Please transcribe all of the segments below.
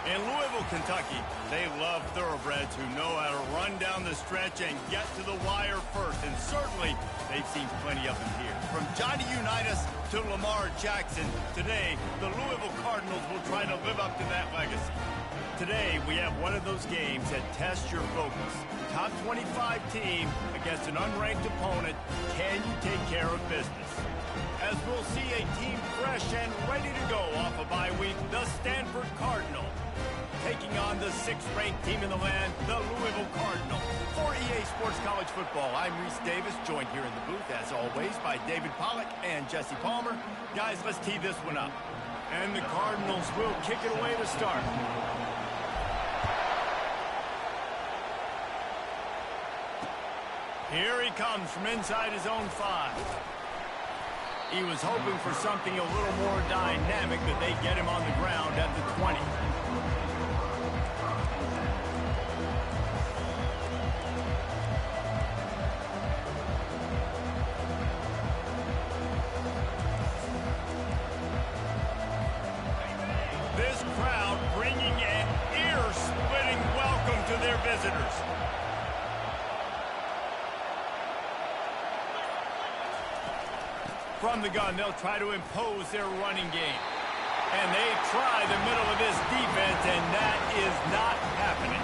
In Louisville, Kentucky, they love thoroughbreds who know how to run down the stretch and get to the wire first. And certainly, they've seen plenty of them here. From Johnny Unitas to Lamar Jackson, today, the Louisville Cardinals will try to live up to that legacy. Today, we have one of those games that tests your focus. Top 25 team against an unranked opponent. Can you take care of business? As we'll see a team fresh and ready to go off a bye week, the Stanford Cardinal, taking on the 6th-ranked team in the land, the Louisville Cardinal. For EA Sports College Football, I'm Reese Davis, joined here in the booth, as always, by David Pollack and Jesse Palmer. Guys, let's tee this one up. And the Cardinals will kick it away to start. Here he comes from inside his own 5. He was hoping for something a little more dynamic, but they get him on the ground at the 20. This crowd bringing an ear-splitting welcome to their visitors. From the gun, they'll try to impose their running game. And they try the middle of this defense, and that is not happening.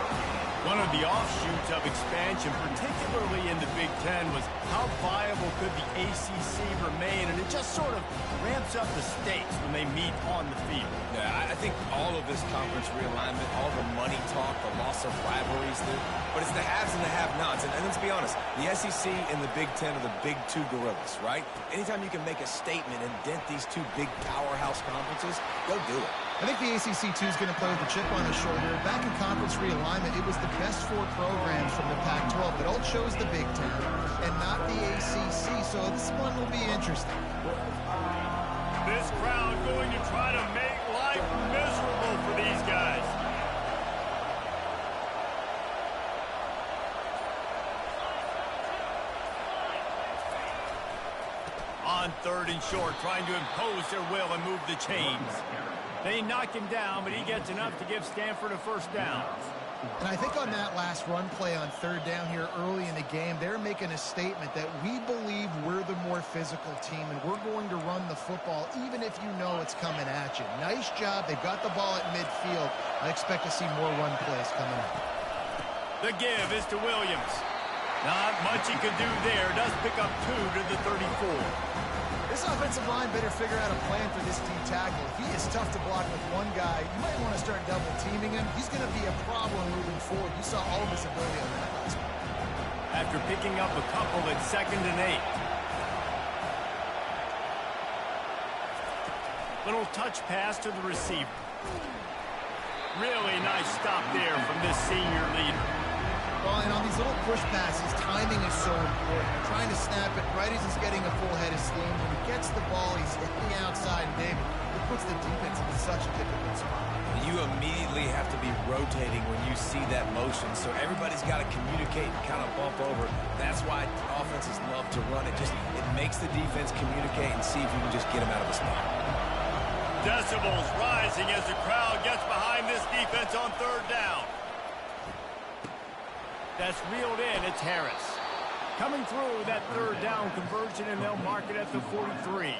One of the offshoots of expansion, particularly in the Big Ten, was how viable could the ACC remain, and it just sort of ramps up the stakes when they meet on the field. Yeah, I think all of this conference realignment, all the money talk, the loss of rivalries, but it's the haves and the have-nots. And let's be honest, the SEC and the Big Ten are the big two gorillas, right? Anytime you can make a statement and dent these two big powerhouse conferences, go do it. I think the ACC, too, is going to play with a chip on his shoulder. Back in conference realignment, it was the best 4 programs from the Pac-12 that all chose the Big Ten and not the ACC, so this one will be interesting. This crowd going to try to make life miserable for these guys. On 3rd and short, trying to impose their will and move the chains. They knock him down, but he gets enough to give Stanford a 1st down. And I think on that last run play on 3rd down here early in the game, they're making a statement that we believe we're the more physical team, and we're going to run the football even if you know it's coming at you. Nice job. They've got the ball at midfield. I expect to see more run plays coming up. The give is to Williams. Not much he could do there. Does pick up 2 to the 34. This offensive line better figure out a plan for this D tackle. He is tough to block with one guy. You might want to start double-teaming him. He's going to be a problem moving forward. You saw all of his ability on that last one. After picking up a couple at 2nd and 8. Little touch pass to the receiver. Really nice stop there from this senior leader. Well, and on these little push passes, timing is so important. You're trying to snap it right as he's getting a full head of steam. When he gets the ball, he's hitting the outside, and David, it puts the defense in such a difficult spot. You immediately have to be rotating when you see that motion, so everybody's got to communicate and kind of bump over. That's why offenses love to run it. It makes the defense communicate and see if you can just get them out of the spot. Decibels rising as the crowd gets behind this defense on third down. That's reeled in. It's Harris. Coming through that third down conversion, and they'll mark it at the 43.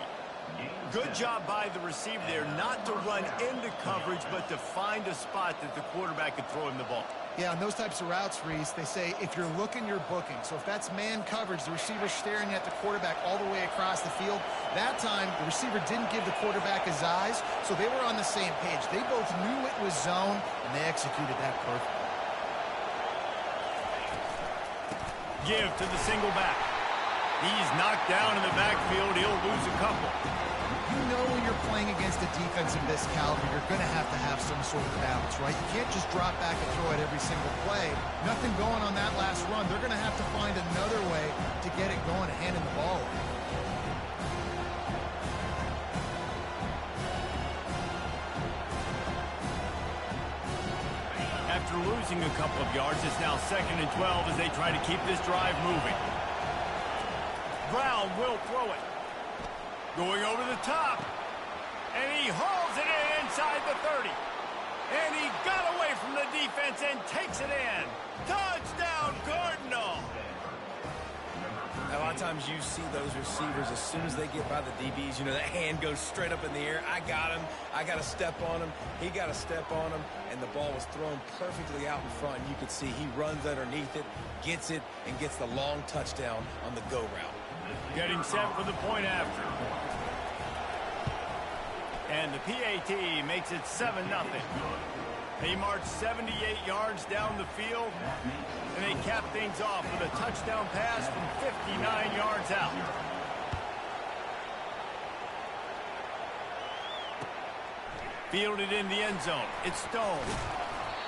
Good job by the receiver there, not to run into coverage, but to find a spot that the quarterback could throw him the ball. Yeah, on those types of routes, Reese, they say if you're looking, you're booking. So if that's man coverage, the receiver's staring at the quarterback all the way across the field. That time, the receiver didn't give the quarterback his eyes, so they were on the same page. They both knew it was zone, and they executed that perfectly. Give to the single back. He's knocked down in the backfield. He'll lose a couple. You know when you're playing against a defense of this caliber, you're going to have some sort of balance, right? You can't just drop back and throw it every single play. Nothing going on that last run. They're going to have to find another way to get it going and handing the ball away. After losing a couple of yards, it's now 2nd and 12 as they try to keep this drive moving. Brown will throw it. Going over the top. And he hauls it in inside the 30. And he got away from the defense and takes it in. Touchdown, Cardinal! A lot of times you see those receivers, as soon as they get by the DBs, you know, that hand goes straight up in the air. I got him. I got to step on him. He got to step on him. And the ball was thrown perfectly out in front. And you could see he runs underneath it, gets it, and gets the long touchdown on the go route. Getting set for the point after. And the PAT makes it 7-0. They march 78 yards down the field, and they cap things off with a touchdown pass from 59 yards out. Fielded in the end zone. It's Stone.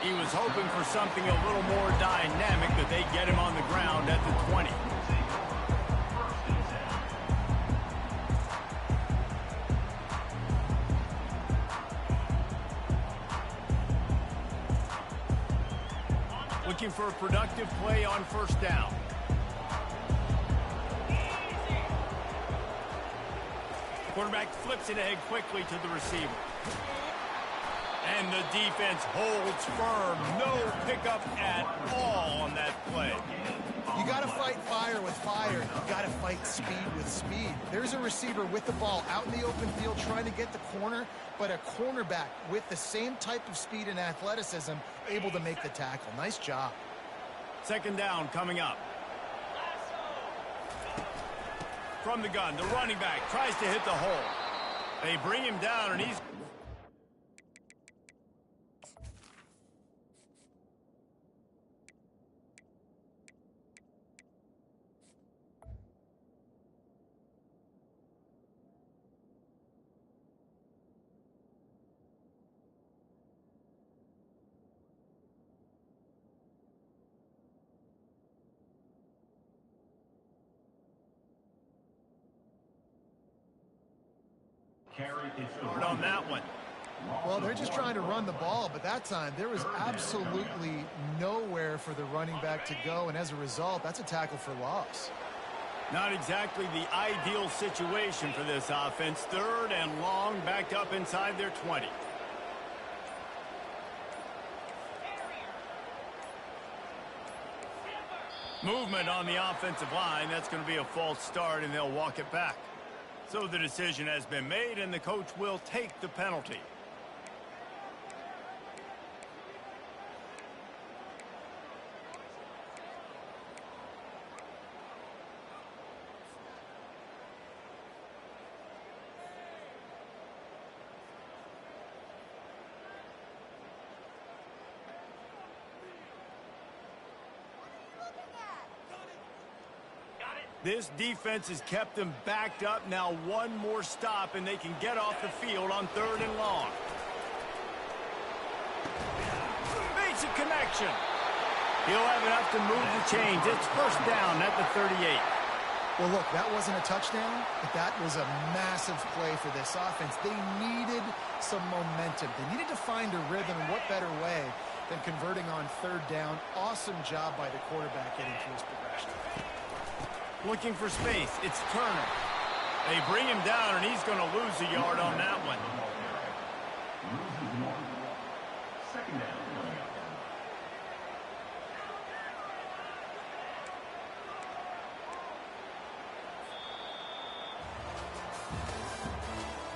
He was hoping for something a little more dynamic, but they get him on the ground at the 20. Looking for a productive play on first down. Quarterback flips it ahead quickly to the receiver. And the defense holds firm. No pickup at all on that play. You got to fight fire with fire. You got to fight speed with speed. There's a receiver with the ball out in the open field trying to get the corner, but a cornerback with the same type of speed and athleticism able to make the tackle. Nice job. 2nd down coming up. From the gun, the running back tries to hit the hole. They bring him down, and he's... on that one. Well, they're just trying to run the ball, but that time there was absolutely nowhere for the running back to go, and as a result, that's a tackle for loss. Not exactly the ideal situation for this offense. 3rd and long, backed up inside their 20. Movement on the offensive line. That's going to be a false start, and they'll walk it back. So the decision has been made, and the coach will take the penalty. This defense has kept them backed up. Now one more stop, and they can get off the field on 3rd and long. Basic connection. He'll have enough to move the chains. It's 1st down at the 38. Well, look, that wasn't a touchdown, but that was a massive play for this offense. They needed some momentum. They needed to find a rhythm, and what better way than converting on 3rd down. Awesome job by the quarterback getting through his progression. Looking for space. It's Turner. They bring him down, and he's going to lose a yard on that one. Second down.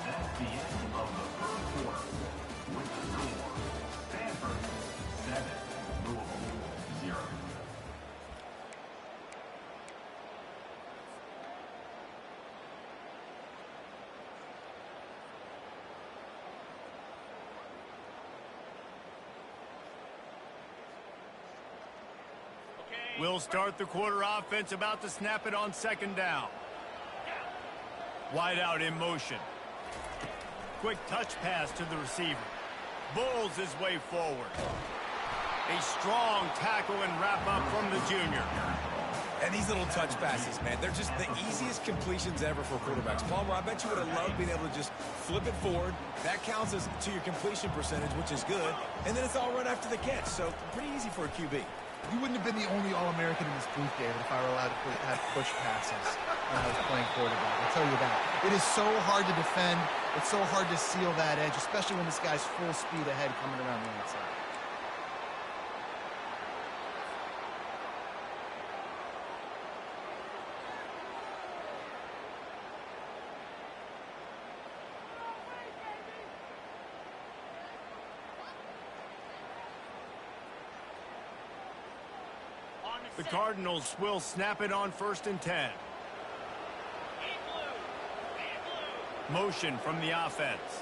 That's the end of the first quarter. With the score, Stanford 7, Louisville 0. We'll start the quarter offense, about to snap it on second down. Wide out in motion. Quick touch pass to the receiver. Bulls his way forward. A strong tackle and wrap up from the junior. And these little touch passes, man, they're just the easiest completions ever for quarterbacks. Palmer, I bet you would have loved being able to just flip it forward. That counts as to your completion percentage, which is good. And then it's all run after the catch, so pretty easy for a QB. You wouldn't have been the only All-American in this booth, David, if I were allowed to have push passes when I was playing quarterback. I'll tell you that. It is so hard to defend. It's so hard to seal that edge, especially when this guy's full speed ahead coming around the outside. The Cardinals will snap it on 1st and 10. Motion from the offense.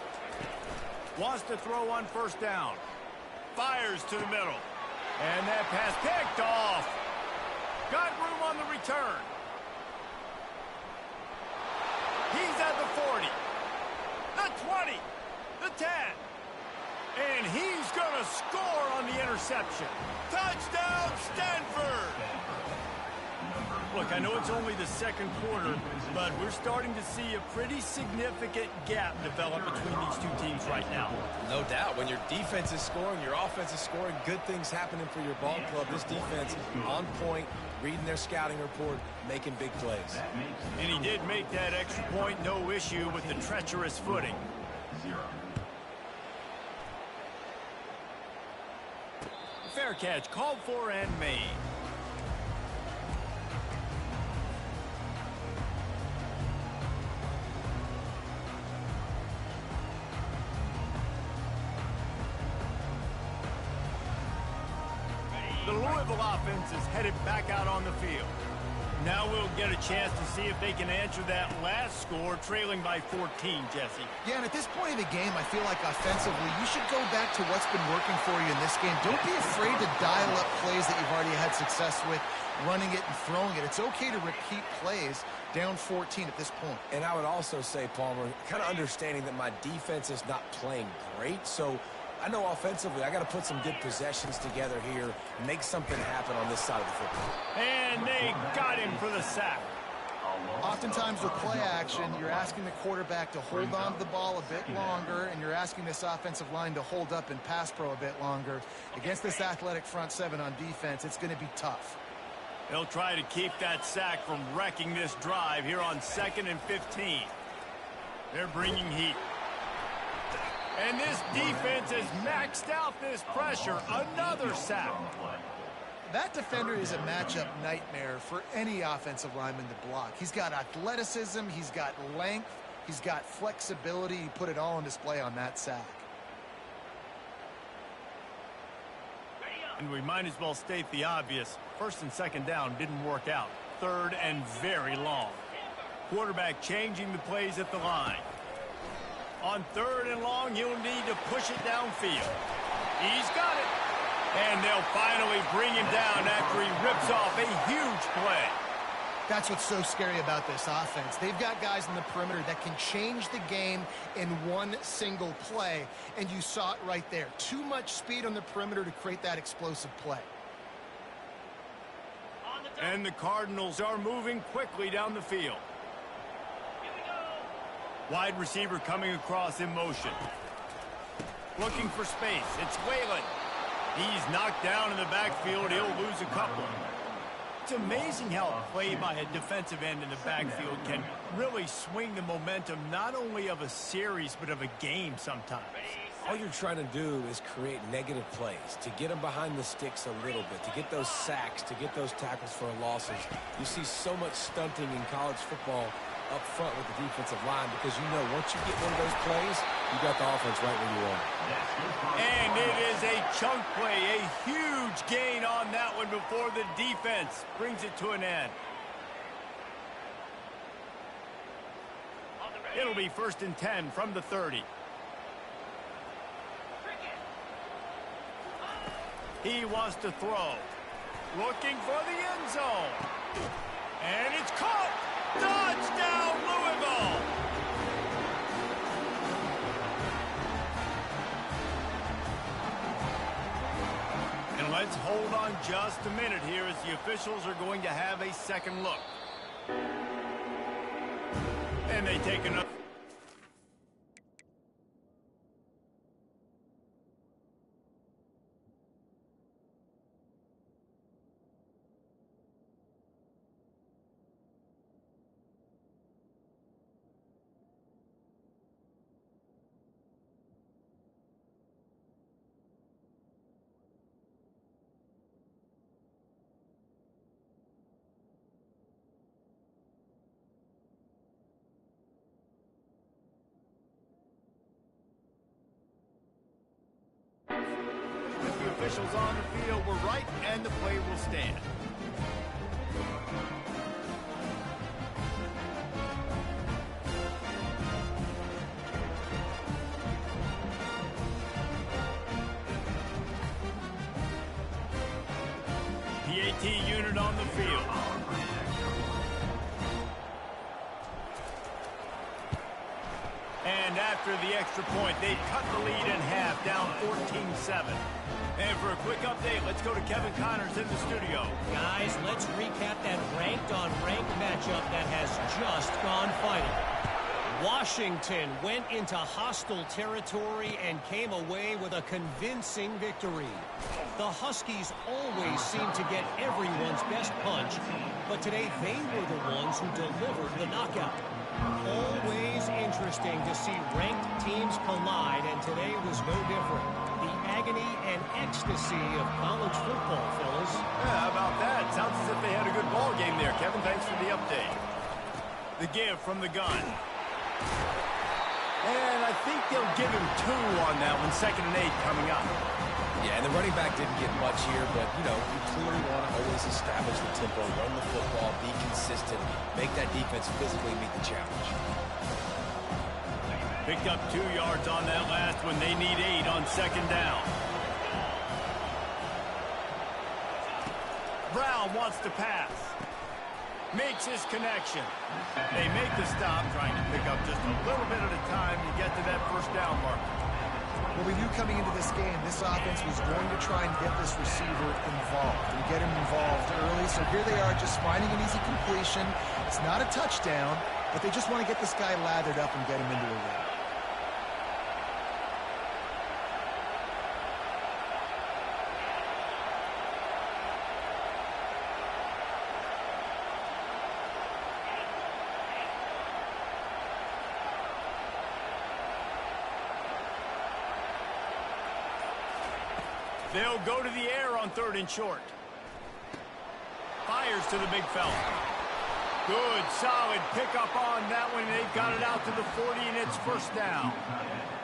Wants to throw on 1st down. Fires to the middle. And that pass picked off. Got room on the return. He's at the 40. The 20. The 10. And he's going to score on the interception. Touchdown, Stanford! Look, I know it's only the second quarter, but we're starting to see a pretty significant gap develop between these two teams right now. No doubt. When your defense is scoring, your offense is scoring, good things happening for your ball club. This defense on point, reading their scouting report, making big plays. And he did make that extra point, no issue with the treacherous footing. Fair catch, called for and made. The Louisville offense is headed back out on the field. Now we'll get a chance to see if they can answer that last score, trailing by 14, Jesse. Yeah, and at this point in the game, I feel like offensively, you should go back to what's been working for you in this game. Don't be afraid to dial up plays that you've already had success with, running it and throwing it. It's okay to repeat plays down 14 at this point. And I would also say, Palmer, kind of understanding that my defense is not playing great, so I know offensively I got to put some good possessions together here, make something happen on this side of the football. And they got him for the sack. Oftentimes with play action, you're asking the quarterback to hold on to the ball a bit longer, and you're asking this offensive line to hold up and pass pro a bit longer. Against this athletic front seven on defense, it's going to be tough. They'll try to keep that sack from wrecking this drive here on 2nd and 15. They're bringing heat. And this defense has maxed out this pressure. Another sack. That defender is a matchup nightmare for any offensive lineman to block. He's got athleticism, he's got length, he's got flexibility. He put it all on display on that sack. And we might as well state the obvious. 1st and 2nd down didn't work out. 3rd and very long. Quarterback changing the plays at the line. On 3rd and long, he'll need to push it downfield. He's got it. And they'll finally bring him down after he rips off a huge play. That's what's so scary about this offense. They've got guys in the perimeter that can change the game in one single play. And you saw it right there. Too much speed on the perimeter to create that explosive play. And the Cardinals are moving quickly down the field. Wide receiver coming across in motion. Looking for space. It's Whalen. He's knocked down in the backfield. He'll lose a couple. It's amazing how a play by a defensive end in the backfield can really swing the momentum not only of a series but of a game sometimes. All you're trying to do is create negative plays, to get them behind the sticks a little bit, to get those sacks, to get those tackles for losses. You see so much stunting in college football up front with the defensive line because you know once you get one of those plays, you got the offense right where you want it. And it is a chunk play, a huge gain on that one before the defense brings it to an end. It'll be 1st and 10 from the 30. He wants to throw. Looking for the end zone. And it's caught. Touchdown, Louisville. And let's hold on just a minute here as the officials are going to have a second look. And they take another. The officials on the field were right, and the play will stand. PAT unit on the field. And after the extra point, they cut the lead in half, down 14-7. And for a quick update, let's go to Kevin Connors in the studio. Guys, let's recap that ranked-on-ranked matchup that has just gone final. Washington went into hostile territory and came away with a convincing victory. The Huskies always seem to get everyone's best punch, but today they were the ones who delivered the knockout. Always interesting to see ranked teams collide, and today was no different. The agony and ecstasy of college football, fellas. Yeah, how about that? Sounds as if they had a good ball game there. Kevin, thanks for the update. The give from the gun. And I think they'll give him 2 on that one. 2nd and 8 coming up. Yeah, and the running back didn't get much here, but, you know, you clearly want to always establish the tempo, run the football, be consistent, make that defense physically meet the challenge. Picked up 2 yards on that last one. They need 8 on 2nd down. Brown wants to pass. Makes his connection. They make the stop, trying to pick up just a little bit at a time to get to that 1st down mark. Well, we knew coming into this game, this offense was going to try and get this receiver involved and get him involved early. So here they are just finding an easy completion. It's not a touchdown, but they just want to get this guy lathered up and get him into a run. They'll go to the air on 3rd and short. Fires to the big fella. Good, solid pickup on that one. They've got it out to the 40, and it's 1st down.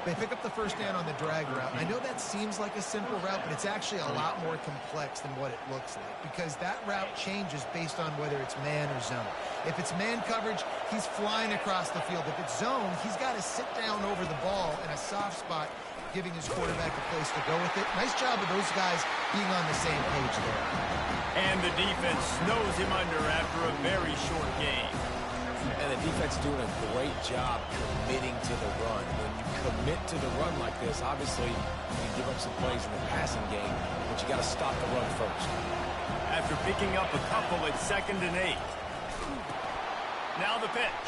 They pick up the 1st down on the drag route. I know that seems like a simple route, but it's actually a lot more complex than what it looks like because that route changes based on whether it's man or zone. If it's man coverage, he's flying across the field. If it's zone, he's got to sit down over the ball in a soft spot, giving his quarterback a place to go with it. Nice job of those guys being on the same page there. And the defense snows him under after a very short game. And the defense doing a great job committing to the run. When you commit to the run like this, obviously you can give up some plays in the passing game, but you got to stop the run first. After picking up a couple at 2nd and 8. Now the pitch.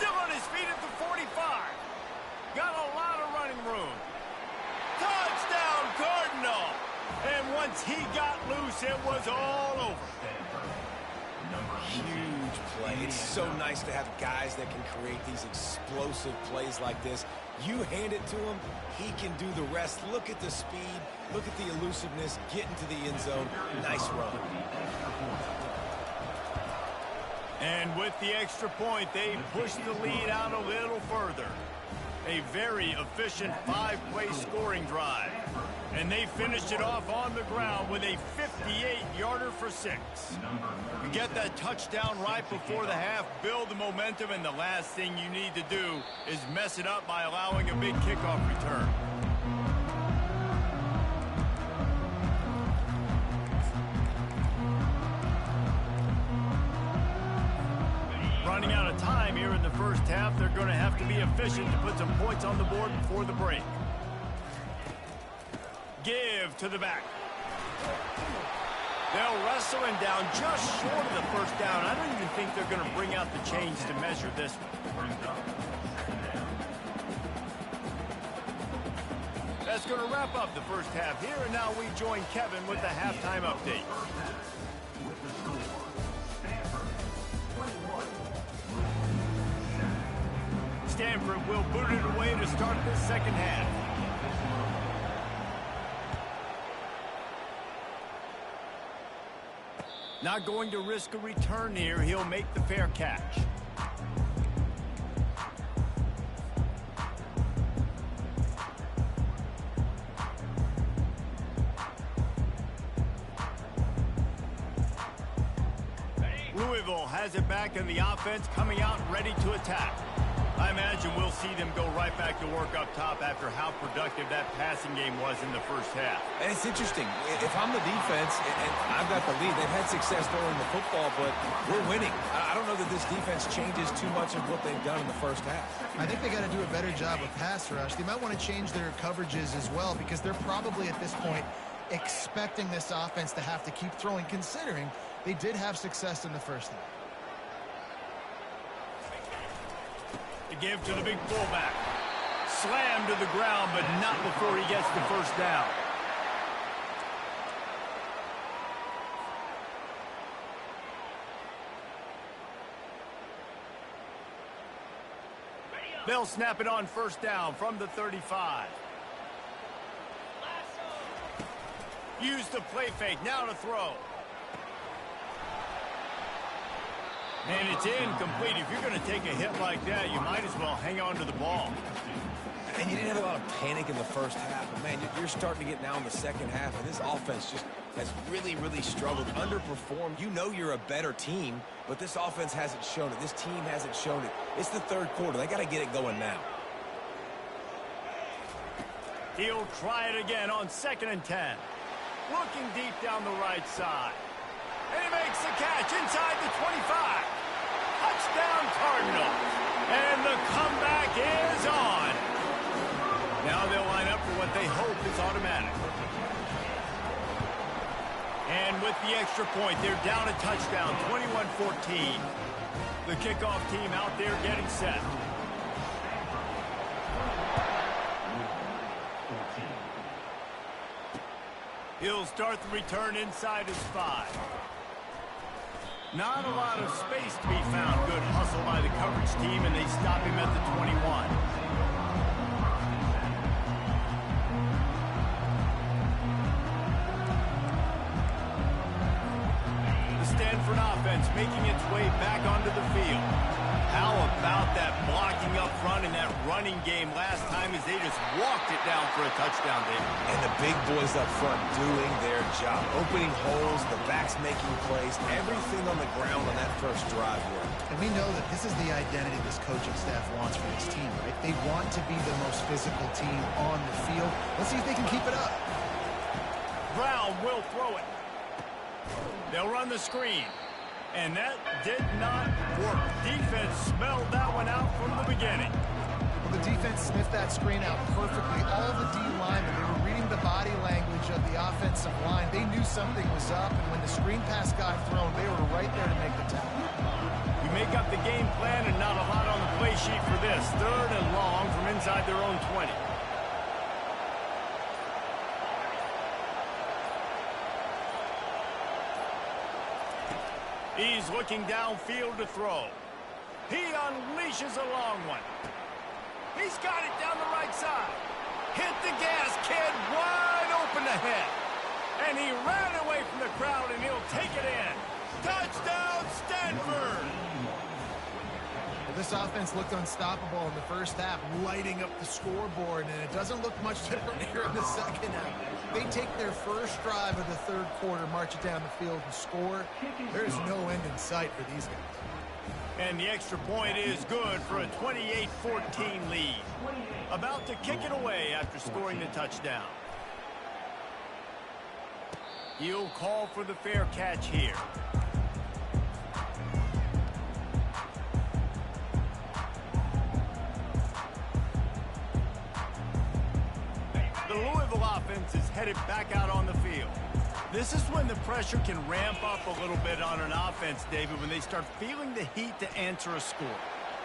Still on his feet at the 45. Got a lot of running room. Touchdown, Cardinal. And once he got loose, it was all over. Huge play. It's so nice to have guys that can create these explosive plays like this. You hand it to him, he can do the rest. Look at the speed. Look at the elusiveness. Get into the end zone. Nice run. And with the extra point, they push the lead out a little further. A very efficient 5-play scoring drive. And they finished it off on the ground with a 58-yarder for 6. You get that touchdown right before the half, build the momentum, and the last thing you need to do is mess it up by allowing a big kickoff return. Running out of time here in the first half, they're going to have to be efficient to put some points on the board before the break. Give to the back. They'll wrestle him down just short of the first down. I don't even think they're going to bring out the chains to measure this one. That's going to wrap up the first half here, and now we join Kevin with the halftime update. Stanford will boot it away to start the second half. Not going to risk a return here. He'll make the fair catch. Louisville has it back in the offense, coming out ready to attack. I imagine we'll see them go right back to work up top after how productive that passing game was in the first half. And it's interesting. If I'm the defense and I've got the lead, they've had success throwing the football, but we're winning. I don't know that this defense changes too much of what they've done in the first half. I think they got to do a better job of pass rush. They might want to change their coverages as well, because they're probably at this point expecting this offense to have to keep throwing, considering they did have success in the first half. To give to the big fullback. Slammed to the ground, but not before he gets the first down. They'll snap it on first down from the 35. Use the play fake, now to throw. And it's incomplete. If you're going to take a hit like that, you might as well hang on to the ball. And you didn't have a lot of panic in the first half. But, man, you're starting to get now in the second half, and this offense just has really, really struggled, underperformed. You know you're a better team, but this offense hasn't shown it. This team hasn't shown it. It's the third quarter. They got to get it going now. He'll try it again on 2nd and 10. Looking deep down the right side. And he makes the catch inside the 25. Touchdown Cardinals. And the comeback is on. Now they'll line up for what they hope is automatic. And with the extra point, they're down a touchdown, 21-14. The kickoff team out there getting set. He'll start the return inside his 5. Not a lot of space to be found. Good hustle by the coverage team, and they stop him at the 21. The Stanford offense making its way back onto the field. How about that blocking up front in that running game last time as they just walked it down for a touchdown, David? And the big boys up front doing their job. Opening holes, the backs making plays, everything on the ground on that first drive worked. And we know that this is the identity this coaching staff wants for this team, right? They want to be the most physical team on the field. Let's see if they can keep it up. Brown will throw it. They'll run the screen. And that did not work. Defense smelled that one out from the beginning. Well, the defense sniffed that screen out perfectly. All the D linemen, they were reading the body language of the offensive line. They knew something was up, and when the screen pass got thrown, they were right there to make the tackle. You make up the game plan and not a lot on the play sheet for this. 3rd and long from inside their own 20. He's looking downfield to throw. He unleashes a long one. He's got it down the right side. Hit the gas, kid, wide open ahead. And he ran away from the crowd, and he'll take it in. Touchdown, Stanford! Well, this offense looked unstoppable in the first half, lighting up the scoreboard, and it doesn't look much different here in the second half. They take their first drive of the third quarter, march it down the field, and score. There's no end in sight for these guys. And the extra point is good for a 28-14 lead. About to kick it away after scoring the touchdown. He'll call for the fair catch here. The Louisville offense is headed back out on the field. This is when the pressure can ramp up a little bit on an offense, David, when they start feeling the heat to answer a score.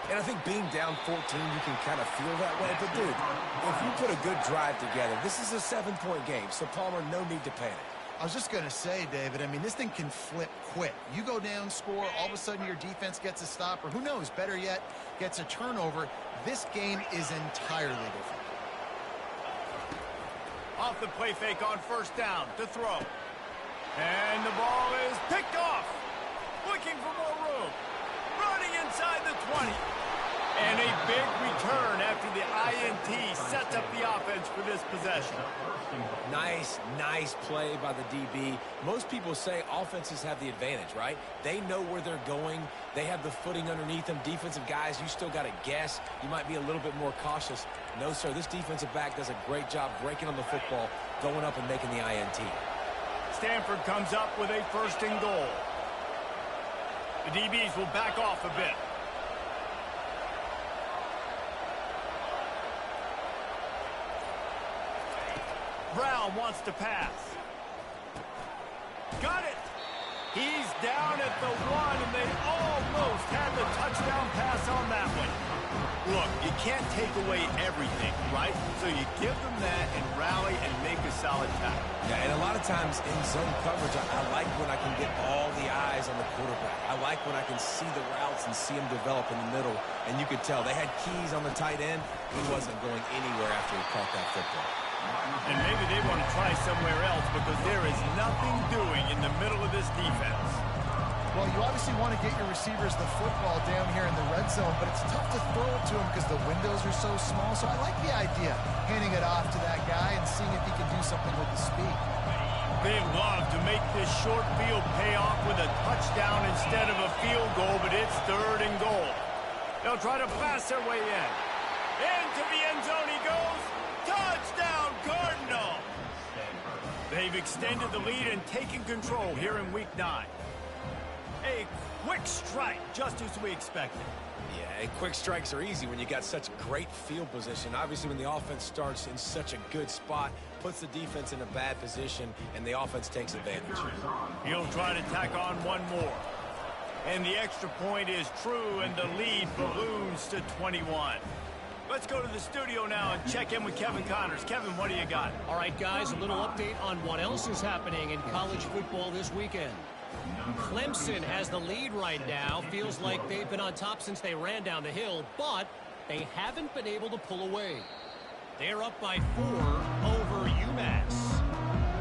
And I think being down 14, you can kind of feel that way. But, dude, if you put a good drive together, this is a 7-point game, so Palmer, no need to panic. I was just going to say, David, I mean, this thing can flip quick. You go down, score, all of a sudden your defense gets a stop, or who knows, better yet, gets a turnover. This game is entirely different. Off the play fake on first down to throw. And the ball is picked off. Looking for more room. Running inside the 20. And a big return after the INT sets up the offense for this possession. Nice play by the DB. Most people say offenses have the advantage, right? They know where they're going. They have the footing underneath them. Defensive guys, you still got to guess. You might be a little bit more cautious. No, sir, this defensive back does a great job breaking on the football, going up and making the INT. Stanford comes up with a first and goal. The DBs will back off a bit. Brown wants to pass. Got it. He's down at the 1, and they almost had the touchdown pass on that one. Look, you can't take away everything, right? So you give them that and rally and make a solid tackle. Yeah, and a lot of times in zone coverage, I like when I can get all the eyes on the quarterback. I like when I can see the routes and see them develop in the middle. And you could tell they had keys on the tight end. He wasn't going anywhere after he caught that football. And maybe they want to try somewhere else because there is nothing doing in the middle of this defense. Well, you obviously want to get your receivers the football down here in the red zone, but it's tough to throw it to them because the windows are so small. So I like the idea, handing it off to that guy and seeing if he can do something with the speed. They love to make this short field pay off with a touchdown instead of a field goal, but it's 3rd and goal. They'll try to pass their way in. Into the end zone he goes. Touchdown, Cardinal! They've extended the lead and taken control here in Week 9. A quick strike, just as we expected. Yeah, quick strikes are easy when you got such great field position. Obviously, when the offense starts in such a good spot, puts the defense in a bad position, and the offense takes advantage. He'll try to tack on one more. And the extra point is true, and the lead balloons to 21. Let's go to the studio now and check in with Kevin Connors. Kevin, what do you got? All right, guys, a little update on what else is happening in college football this weekend. Clemson has the lead right now. Feels like they've been on top since they ran down the hill, but they haven't been able to pull away. They're up by 4 over UMass.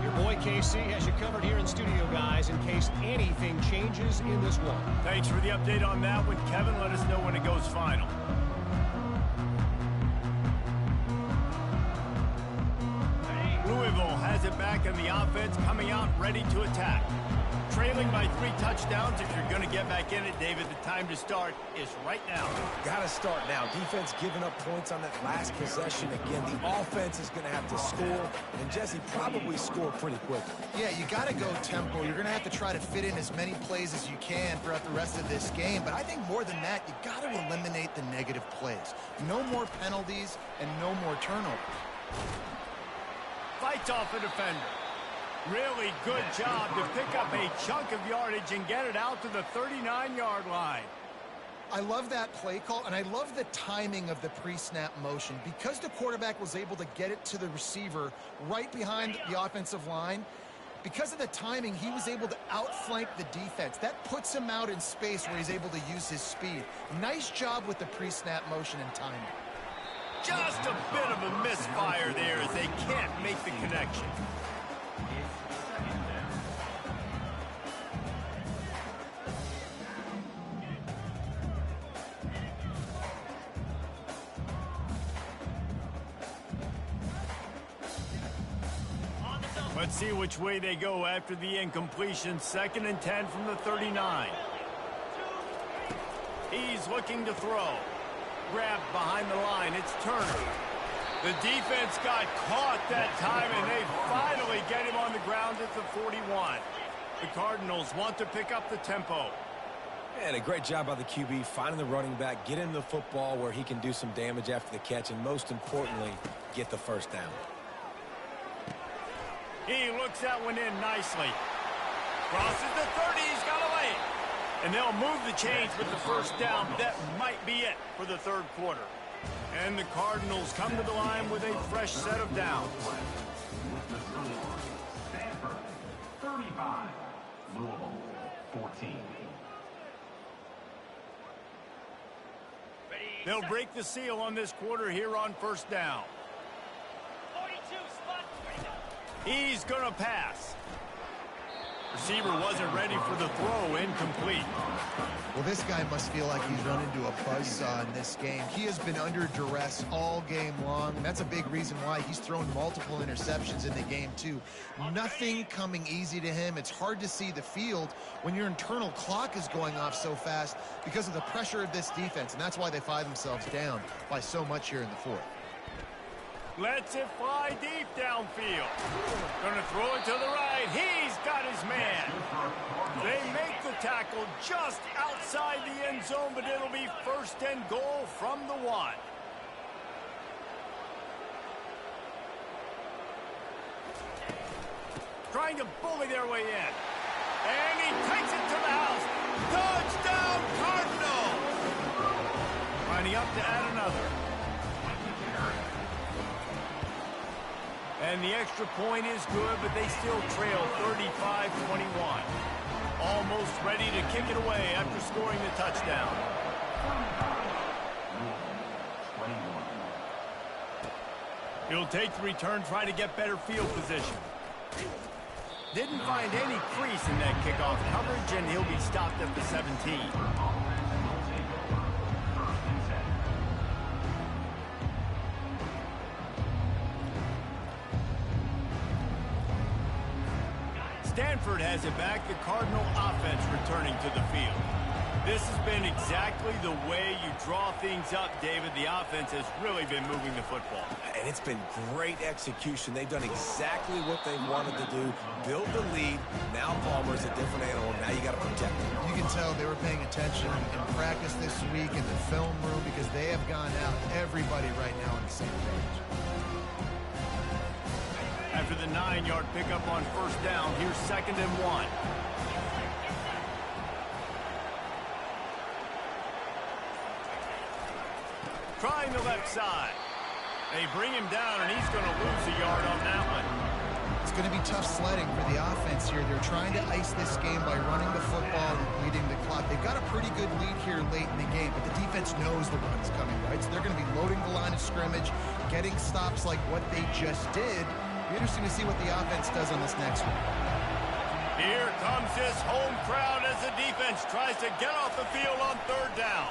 Your boy KC has you covered here in studio, guys, in case anything changes in this one. Thanks for the update on that one, Kevin. Let us know when it goes final. Louisville has it back in the offense, coming out ready to attack. Trailing by 3 touchdowns. If you're going to get back in it, David, the time to start is right now. Got to start now. Defense giving up points on that last possession. Again, the offense is going to have to score, and Jesse probably score pretty quickly. Yeah, you got to go tempo. You're going to have to try to fit in as many plays as you can throughout the rest of this game. But I think more than that, you got to eliminate the negative plays. No more penalties and no more turnovers. Fights off a defender. Really good job to pick up a chunk of yardage and get it out to the 39-yard line. I love that play call, and I love the timing of the pre-snap motion. Because the quarterback was able to get it to the receiver right behind the offensive line, Because of the timing, he was able to outflank the defense. That puts him out in space where he's able to use his speed. Nice job with the pre-snap motion and timing. Just a bit of a misfire there as they can't make the connection. Let's see which way they go after the incompletion. 2nd and 10 from the 39. He's looking to throw. Grabbed behind the line. It's Turner. The defense got caught that time, and they finally get him on the ground at the 41. The Cardinals want to pick up the tempo. And a great job by the QB finding the running back, get him the football where he can do some damage after the catch, and most importantly, get the first down. He looks that one in nicely. Crosses the 30. He's got away. And they'll move the chains with the first down. That might be it for the 3rd quarter. And the Cardinals come to the line with a fresh set of downs. With the score, Stanford 35, Louisville 14. They'll break the seal on this quarter here on 1st down. 42, spot 3. He's going to pass. Receiver wasn't ready for the throw. Incomplete. Well, this guy must feel like he's run into a buzzsaw in this game. He has been under duress all game long, and that's a big reason why he's thrown multiple interceptions in the game, too. Nothing coming easy to him. It's hard to see the field when your internal clock is going off so fast because of the pressure of this defense, and that's why they find themselves down by so much here in the 4th. Lets it fly deep downfield. Gonna throw it to the right. He's got his man. They make the tackle just outside the end zone, but it'll be 1st and goal from the 1. Trying to bully their way in. And he takes it to the house. Touchdown, Cardinals! Lining up to add another. And the extra point is good, but they still trail 35-21. Almost ready to kick it away after scoring the touchdown. He'll take the return, try to get better field position. Didn't find any crease in that kickoff coverage, and he'll be stopped at the 17. Stanford has it back, the Cardinal offense returning to the field. This has been exactly the way you draw things up, David. The offense has really been moving the football. And it's been great execution. They've done exactly what they wanted to do. Build the lead. Now Palmer's a different animal. Now you got to protect him. You can tell they were paying attention in practice this week in the film room because they have gone out, everybody right now on the same page. After the 9-yard pickup on 1st down, here's 2nd and 1. Trying the left side. They bring him down, and he's going to lose a yard on that one. It's going to be tough sledding for the offense here. They're trying to ice this game by running the football and bleeding the clock. They've got a pretty good lead here late in the game, but the defense knows the run's coming, right? So they're going to be loading the line of scrimmage, getting stops like what they just did. Be interesting to see what the offense does on this next one. Here comes this home crowd as the defense tries to get off the field on 3rd down.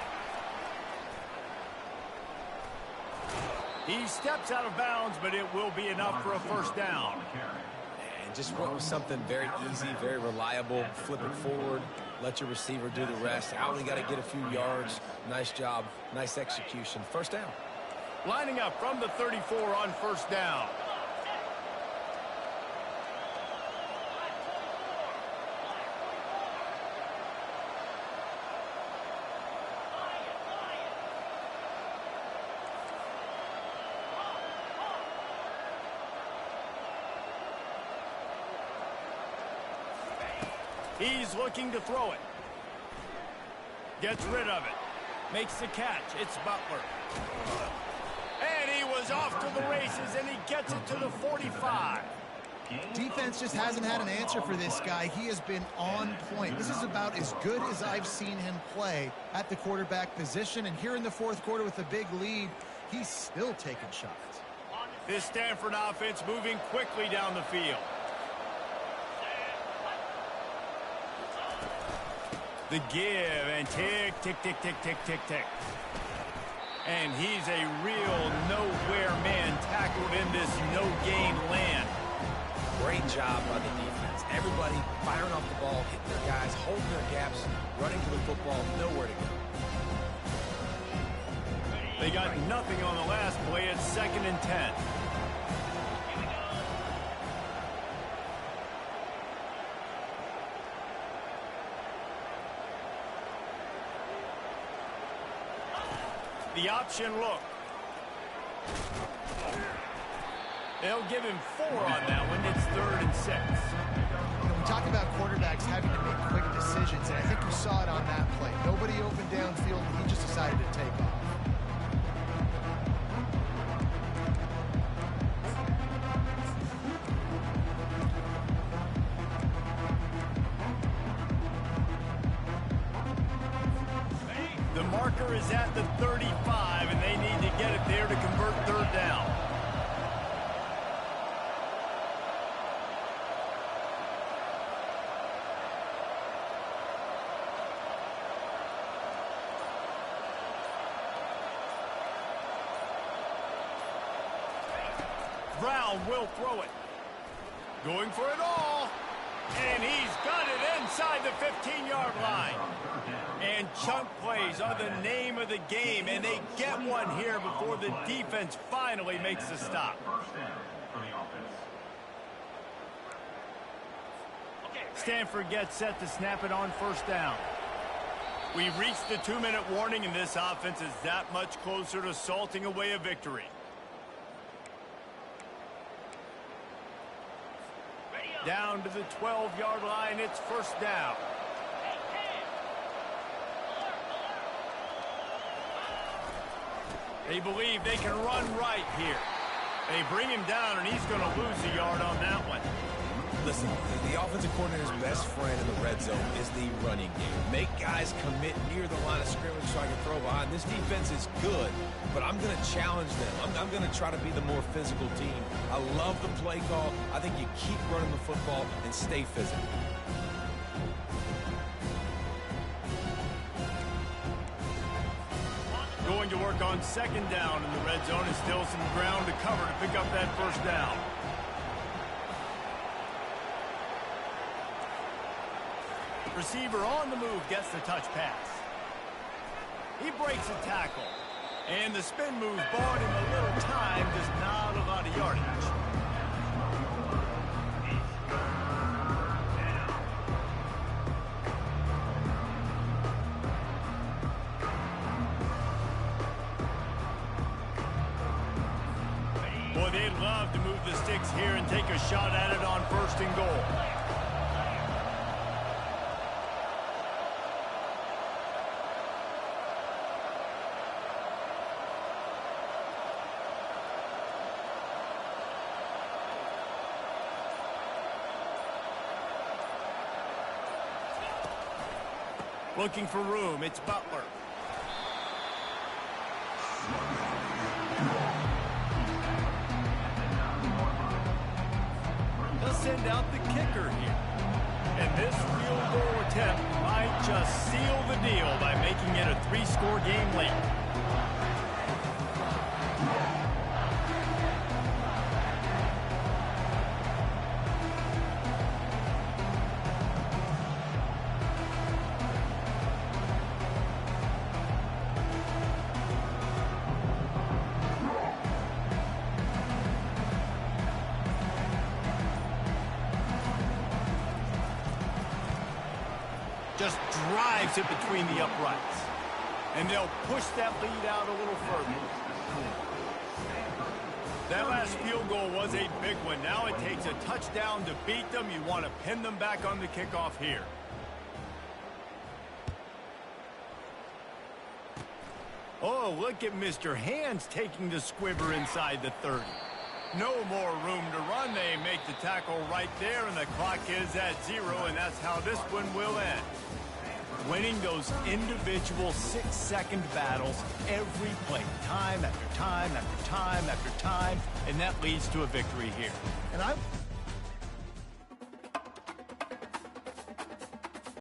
He steps out of bounds, but it will be enough for a 1st down. And just went with something very easy, very reliable. Flip it forward, let your receiver do the rest. I only got to get a few yards. Nice job, nice execution. 1st down. Lining up from the 34 on 1st down. He's looking to throw it. Gets rid of it. Makes the catch. It's Butler. And he was off to the races, and he gets it to the 45. Defense just hasn't had an answer for this guy. He has been on point. This is about as good as I've seen him play at the quarterback position. And here in the fourth quarter with a big lead, he's still taking shots. This Stanford offense moving quickly down the field. The give and tick, tick, tick, tick, tick, tick, tick. And he's a real nowhere man tackled in this no-gain land. Great job by the defense. Everybody firing off the ball, hitting their guys, holding their gaps, running to the football, nowhere to go. They got nothing on the last play. It's 2nd and 10. The option look. They'll give him 4 on that one. It's 3rd and 6. We talk about quarterbacks having to make quick decisions, and I think you saw it on that play. Nobody open downfield, and he just decided to take off. The marker is at the 35, and they need to get it there to convert 3rd down. Brown will throw it. Going for it all. And he's got it inside the 15-yard line. And chunk plays are the name of the game, and they get one here before the defense finally makes the stop. Stanford gets set to snap it on 1st down. We've reached the 2-minute warning, and this offense is that much closer to salting away a victory. Down to the 12-yard line, it's 1st down. They believe they can run right here. They bring him down, and he's going to lose a yard on that one. Listen, the offensive coordinator's best friend in the red zone is the running game. Make guys commit near the line of scrimmage so I can throw behind. This defense is good, but I'm going to challenge them. I'm going to try to be the more physical team. I love the play call. I think you keep running the football and stay physical. Going to work on 2nd down in the red zone, and still some ground to cover to pick up that 1st down. Receiver on the move gets the touch pass. He breaks a tackle. And the spin move bought him a little time, just not a lot of yardage. Boy, they'd love to move the sticks here and take a shot at it on 1st and goal. Looking for room, it's Butler. They'll send out the kicker here. And this field goal attempt might just seal the deal by making it a 3-score game late. Just drives it between the uprights. And they'll push that lead out a little further. That last field goal was a big one. Now it takes a touchdown to beat them. You want to pin them back on the kickoff here. Oh, look at Mr. Hands taking the squibber inside the 30. No more room to run. They make the tackle right there, and the clock is at 0, and that's how this one will end. Winning those individual 6-second battles every play, time after time after time after time, and that leads to a victory here. And I